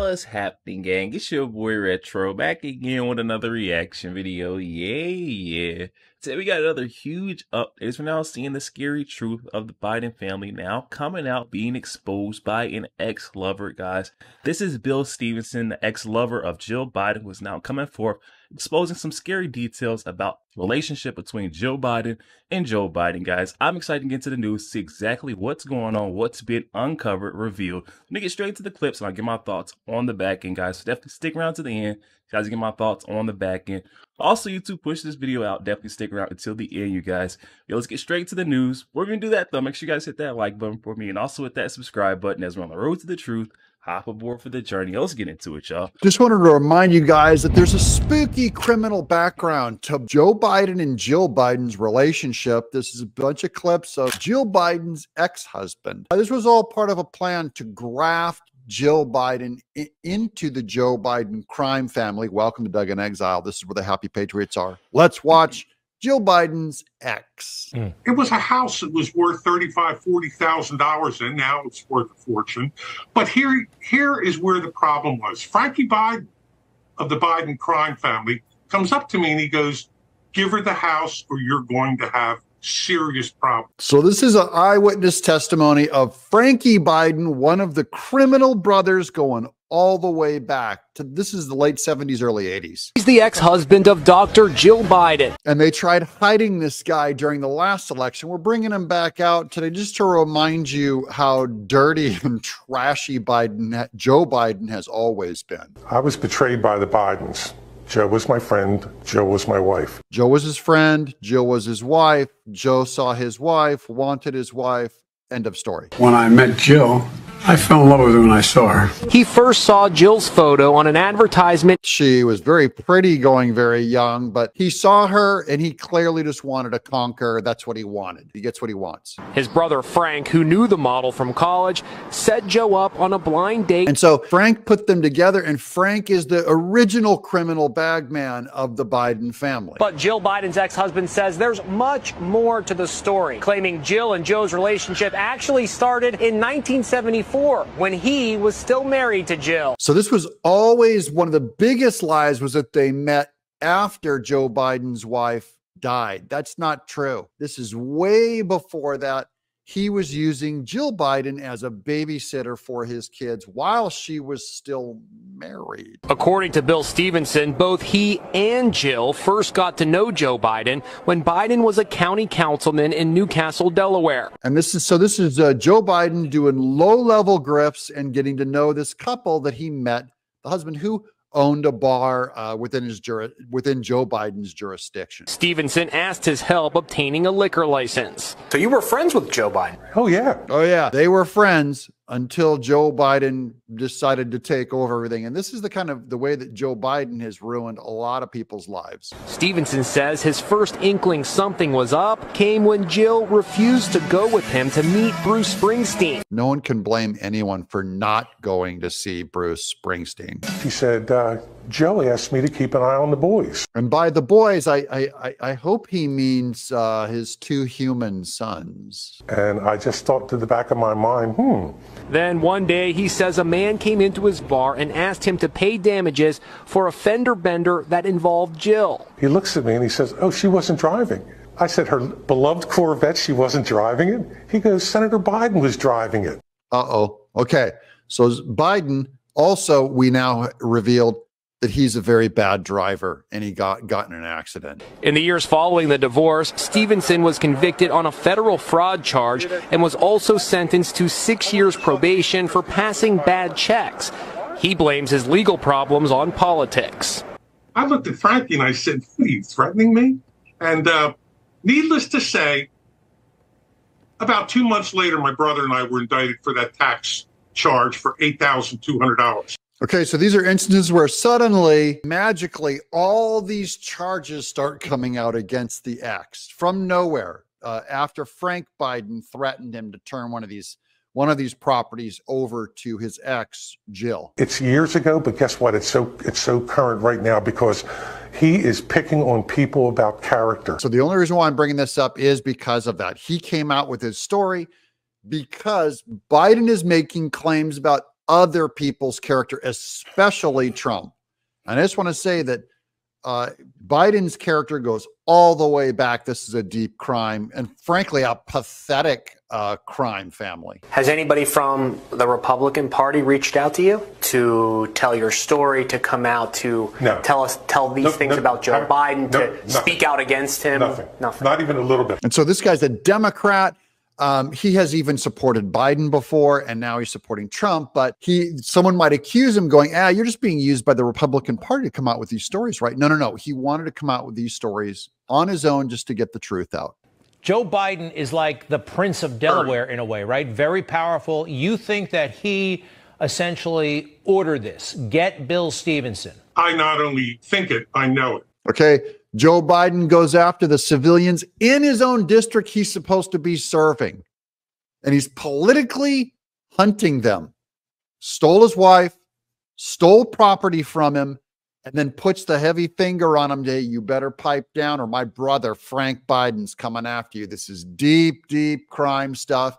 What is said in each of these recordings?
What's happening, gang? It's your boy Retro back again with another reaction video. Yeah. Today we got another huge update. We're now seeing the scary truth of the Biden family now coming out, being exposed by an ex-lover, guys. This is Bill Stevenson, the ex-lover of Jill Biden, who is now coming forth, exposing some scary details about the relationship between Joe Biden and Joe Biden, guys. I'm excited to get into the news, see exactly what's going on, what's been uncovered, revealed. Let me get straight to the clips and I'll get my thoughts on the back end, guys. So definitely stick around to the end, guys, get my thoughts on the back end. Also, YouTube, push this video out. Definitely stick around until the end, you guys. Yo, let's get straight to the news. We're going to do that, though. Make sure you guys hit that like button for me and also hit that subscribe button as we're on the road to the truth. Hop aboard for the journey. Let's get into it, y'all. Just wanted to remind you guys that there's a spooky criminal background to Joe Biden and Jill Biden's relationship. This is a bunch of clips of Jill Biden's ex-husband. This was all part of a plan to graft Jill Biden into the Joe Biden crime family. Welcome to Doug in Exile. This is where the happy patriots are. Let's watch Jill Biden's ex. It was a house that was worth $35,000, $40,000, and now it's worth a fortune. But here is where the problem was. Frankie Biden of the Biden crime family comes up to me and he goes, "Give her the house or you're going to have serious problems." So this is an eyewitness testimony of Frankie Biden, one of the criminal brothers, going all the way back to, this is the late 70s, early 80s. He's the ex-husband of Dr. Jill Biden. And they tried hiding this guy during the last election. We're bringing him back out today just to remind you how dirty and trashy Joe Biden has always been. I was betrayed by the Bidens. Joe was my friend. Joe was my wife. Joe was his friend. Jill was his wife. Joe saw his wife, wanted his wife. End of story. When I met Jill, I fell in love with her when I saw her. He first saw Jill's photo on an advertisement. She was very pretty, going very young, but he saw her and he clearly just wanted to conquer. That's what he wanted. He gets what he wants. His brother Frank, who knew the model from college, set Joe up on a blind date. And so Frank put them together, and Frank is the original criminal bagman of the Biden family. But Jill Biden's ex-husband says there's much more to the story, claiming Jill and Joe's relationship actually started in 1974 when he was still married to Jill. So this was always one of the biggest lies, was that they met after Joe Biden's wife died. That's not true. This is way before that. He was using Jill Biden as a babysitter for his kids while she was still married. According to Bill Stevenson, both he and Jill first got to know Joe Biden when Biden was a county councilman in Newcastle, Delaware. And this is Joe Biden doing low-level grifts and getting to know this couple that he met, the husband who owned a bar within Joe Biden's jurisdiction. Stevenson asked his help obtaining a liquor license. So you were friends with Joe Biden? Oh, yeah. Oh, yeah. They were friends until Joe Biden decided to take over everything. And this is the way that Joe Biden has ruined a lot of people's lives. Stevenson says his first inkling something was up came when Jill refused to go with him to meet Bruce Springsteen. No one can blame anyone for not going to see Bruce Springsteen. He said, Joe asked me to keep an eye on the boys. And by the boys, I hope he means his two human sons. And I just thought to the back of my mind, Then one day he says a man came into his bar and asked him to pay damages for a fender bender that involved Jill. He looks at me and he says, "Oh, she wasn't driving." I said, "Her beloved Corvette, she wasn't driving it?" He goes, "Senator Biden was driving it." Uh-oh. Okay. So Biden also, we now revealed that he's a very bad driver and he got in an accident. In the years following the divorce, Stevenson was convicted on a federal fraud charge and was also sentenced to 6 years probation for passing bad checks. He blames his legal problems on politics. I looked at Frankie and I said, "What, are you threatening me?" And needless to say, about 2 months later, my brother and I were indicted for that tax charge for $8,200. Okay, so these are instances where suddenly, magically, all these charges start coming out against the ex from nowhere after Frank Biden threatened him to turn one of these properties over to his ex, Jill. It's years ago, but guess what? It's so current right now because he is picking on people about character. So the only reason why I'm bringing this up is because of that. He came out with his story because Biden is making claims about other people's character, especially Trump. And I just want to say that Biden's character goes all the way back. This is a deep crime and, frankly, a pathetic crime family. Has anybody from the Republican Party reached out to you to tell your story, to come out to tell these things about Joe Biden, to speak out against him? Nothing. Not even a little bit. And so this guy's a Democrat. He has even supported Biden before, and now he's supporting Trump. But someone might accuse him going, you're just being used by the Republican Party to come out with these stories, right? No. He wanted to come out with these stories on his own just to get the truth out. Joe Biden is like the Prince of Delaware in a way, right? Very powerful. You think that he essentially ordered this? Get Bill Stevenson. I not only think it, I know it. Okay. Joe Biden goes after the civilians in his own district he's supposed to be serving. And he's politically hunting them. Stole his wife, stole property from him, and then puts the heavy finger on him. Hey, you better pipe down or my brother, Frank Biden's coming after you. This is deep, deep crime stuff.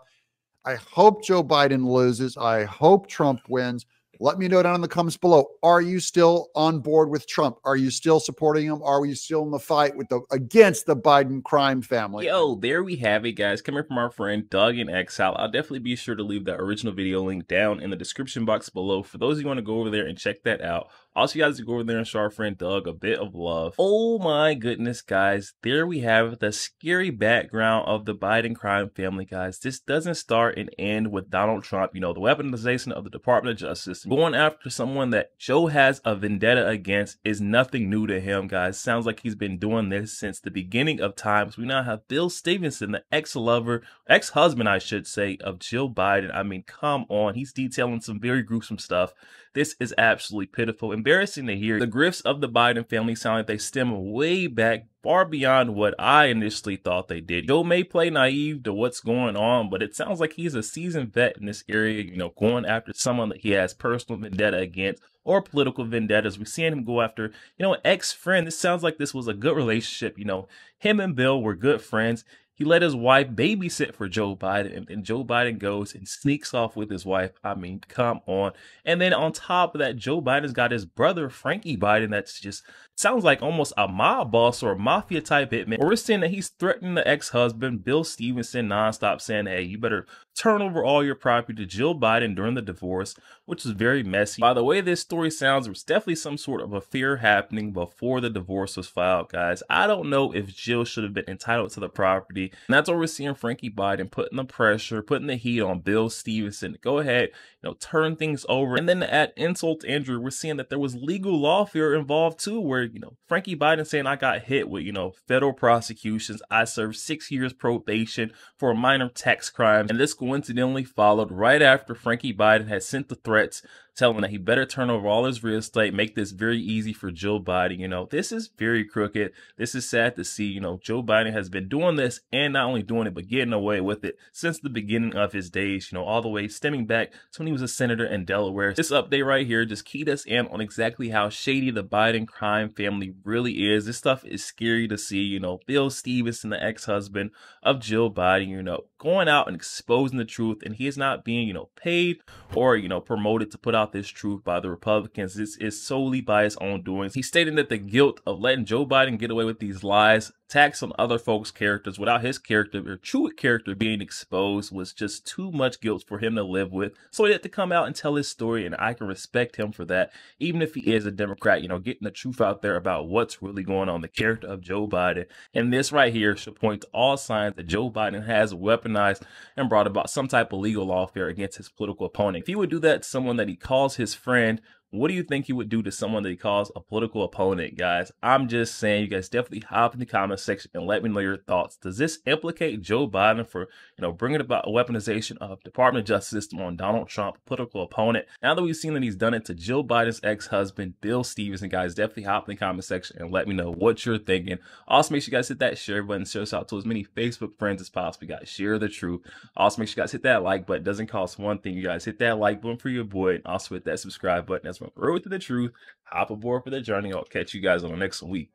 I hope Joe Biden loses. I hope Trump wins. Let me know down in the comments below. Are you still on board with Trump? Are you still supporting him? Are we still in the fight with against the Biden crime family? Yo, there we have it, guys. Coming from our friend Doug in Exile. I'll definitely be sure to leave the original video link down in the description box below for those of you who want to go over there and check that out. Also, you guys to go over there and show our friend Doug a bit of love. Oh my goodness, guys. There we have the scary background of the Biden crime family, guys. This doesn't start and end with Donald Trump, the weaponization of the Department of Justice. Going after someone that Joe has a vendetta against is nothing new to him, guys. Sounds like he's been doing this since the beginning of times. We now have Bill Stevenson, the ex-husband, I should say, of Jill Biden. I mean, come on. He's detailing some very gruesome stuff. This is absolutely pitiful. Embarrassing to hear. The grifts of the Biden family sound like they stem way back, far beyond what I initially thought they did. Joe may play naive to what's going on, but it sounds like he's a seasoned vet in this area, going after someone that he has personal vendetta against or political vendettas. We're seeing him go after, an ex-friend. This sounds like this was a good relationship. Him and Bill were good friends. He let his wife babysit for Joe Biden, and Joe Biden goes and sneaks off with his wife. I mean, come on. And then on top of that, Joe Biden's got his brother, Frankie Biden, that's just sounds like almost a mob boss or a mafia type hitman. We're seeing that he's threatening the ex-husband, Bill Stevenson, nonstop, saying, hey, you better turn over all your property to Jill Biden during the divorce, which is very messy. By the way this story sounds, there was definitely some sort of affair happening before the divorce was filed, guys. I don't know if Jill should have been entitled to the property. And that's what we're seeing Frankie Biden putting the pressure, putting the heat on Bill Stevenson to go ahead, turn things over. And then to add insult to injury, we're seeing that there was legal lawfare involved too, where, Frankie Biden saying I got hit with, federal prosecutions. I served 6 years probation for minor tax crimes. And this coincidentally followed right after Frankie Biden had sent the threats telling him that he better turn over all his real estate, make this very easy for Joe Biden. This is very crooked. This is sad to see. Joe Biden has been doing this and not only doing it, but getting away with it since the beginning of his days, all the way stemming back to when he was a senator in Delaware. This update right here just keyed us in on exactly how shady the Biden crime family really is. This stuff is scary to see, Bill Stevenson, the ex-husband of Jill Biden, going out and exposing the truth, and he is not being, paid or, promoted to put out this truth by the Republicans. This is solely by his own doings. He's stating that the guilt of letting Joe Biden get away with these lies, attacks on other folks' characters without his character or true character being exposed was just too much guilt for him to live with. So he had to come out and tell his story, and I can respect him for that, even if he is a Democrat, getting the truth out there about what's really going on, the character of Joe Biden. And this right here should point to all signs that Joe Biden has weaponized and brought about some type of legal lawfare against his political opponent. If he would do that to someone that he calls his friend, what do you think he would do to someone that he calls a political opponent, guys? I'm just saying, you guys definitely hop in the comment section and let me know your thoughts. Does this implicate Joe Biden for, bringing about a weaponization of Department of Justice system on Donald Trump, political opponent? Now that we've seen that he's done it to Jill Biden's ex-husband, Bill Stevenson, guys, definitely hop in the comment section and let me know what you're thinking. Also, make sure you guys hit that share button. Share us out to as many Facebook friends as possible. You guys share the truth. Also, make sure you guys hit that like button. It doesn't cost one thing. You guys hit that like button for your boy. And also hit that subscribe button. That's my road to the truth. Hop aboard for the journey. I'll catch you guys on the next week.